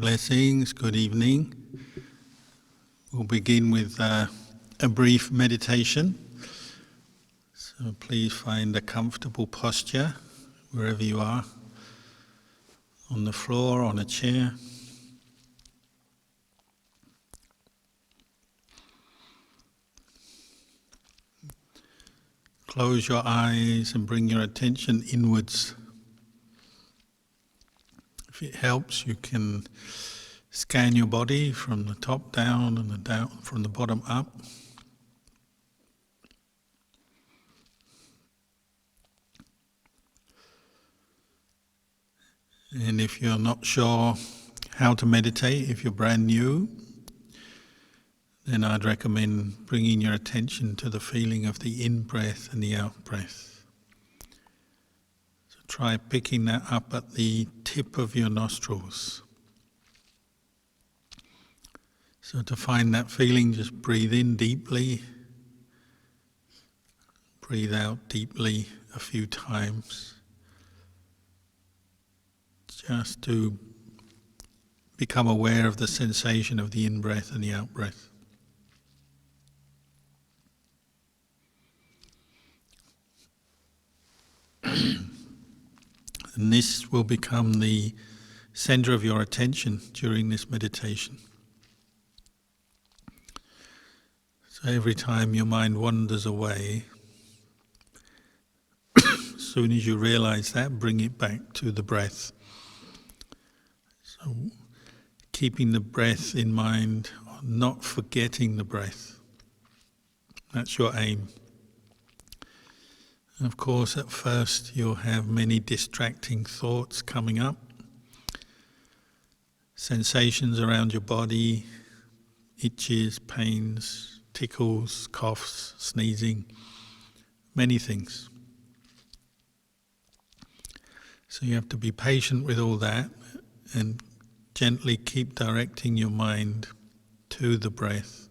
Blessings, good evening. We'll begin with a brief meditation. So please find a comfortable posture wherever you are, on the floor, on a chair. Close your eyes and bring your attention inwards. If it helps, you can scan your body from the top down and from the bottom up. And if you're not sure how to meditate, if you're brand new, then I'd recommend bringing your attention to the feeling of the in-breath and the out-breath. So try picking that up at the tip of your nostrils. So to find that feeling, just breathe in deeply, breathe out deeply a few times, just to become aware of the sensation of the in-breath and the out-breath. And this will become the center of your attention during this meditation. So every time your mind wanders away, as soon as you realize that, bring it back to the breath. So keeping the breath in mind, not forgetting the breath. That's your aim. And of course, at first you'll have many distracting thoughts coming up. Sensations around your body, itches, pains, tickles, coughs, sneezing, many things. So you have to be patient with all that and gently keep directing your mind to the breath.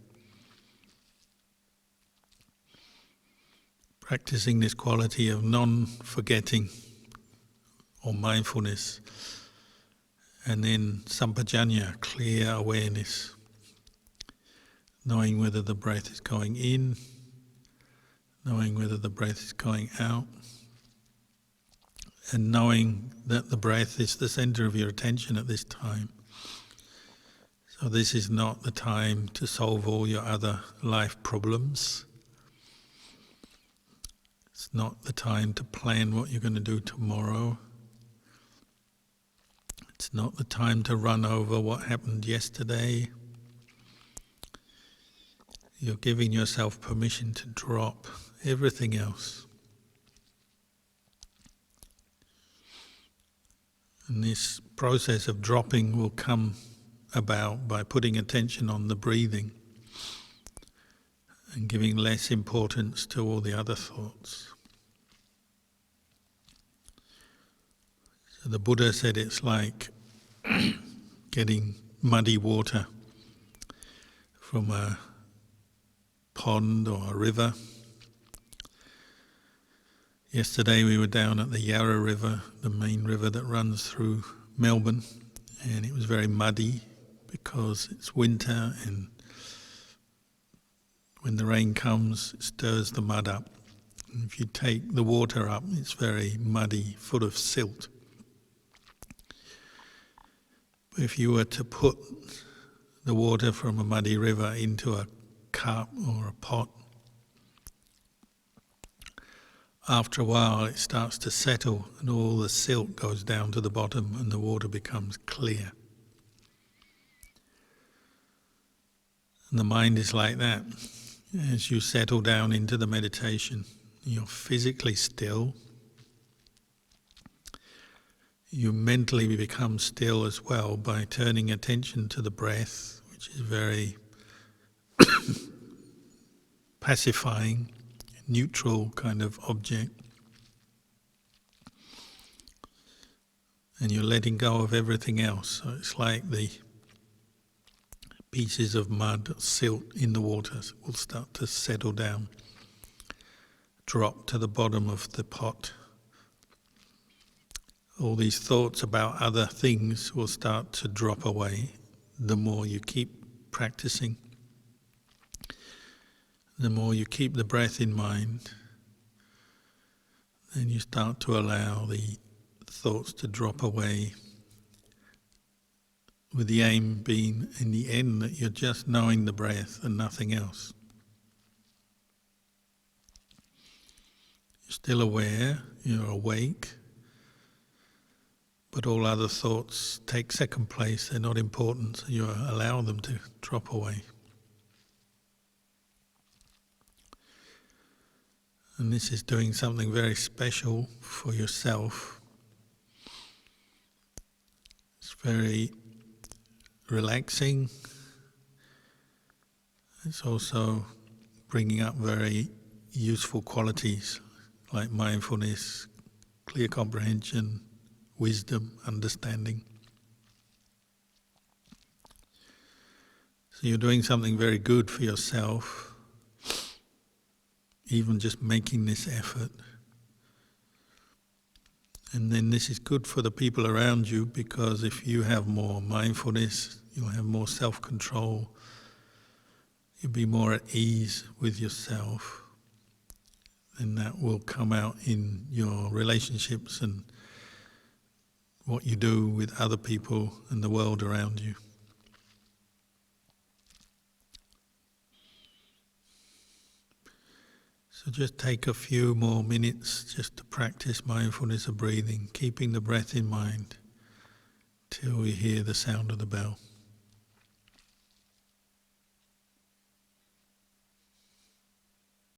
Practicing this quality of non-forgetting or mindfulness, and then sampajanya, clear awareness, knowing whether the breath is going in, knowing whether the breath is going out, and knowing that the breath is the center of your attention at this time. So this is not the time to solve all your other life problems. It's not the time to plan what you're going to do tomorrow. It's not the time to run over what happened yesterday. You're giving yourself permission to drop everything else. And this process of dropping will come about by putting attention on the breathing and giving less importance to all the other thoughts. So the Buddha said it's like getting muddy water from a pond or a river. Yesterday we were down at the Yarra River, the main river that runs through Melbourne, and it was very muddy because it's winter, and when the rain comes it stirs the mud up. And if you take the water up, it's very muddy, full of silt. But if you were to put the water from a muddy river into a cup or a pot, after a while it starts to settle and all the silt goes down to the bottom and the water becomes clear. And the mind is like that. As you settle down into the meditation, you're physically still. You mentally become still as well by turning attention to the breath, which is very pacifying, neutral kind of object. And you're letting go of everything else. So it's like the pieces of mud, silt in the water will start to settle down, drop to the bottom of the pot all these thoughts about other things will start to drop away the more you keep practicing. The more you keep the breath in mind, then you start to allow the thoughts to drop away, with the aim being in the end that you're just knowing the breath and nothing else. You're still aware, you're awake, but all other thoughts take second place, they're not important, so you allow them to drop away. And this is doing something very special for yourself. It's very relaxing. It's also bringing up very useful qualities like mindfulness, clear comprehension, wisdom, understanding. So you're doing something very good for yourself, even just making this effort. And then this is good for the people around you, because if you have more mindfulness, you'll have more self-control, you'll be more at ease with yourself, and that will come out in your relationships and what you do with other people and the world around you. So just take a few more minutes just to practice mindfulness of breathing, keeping the breath in mind till we hear the sound of the bell.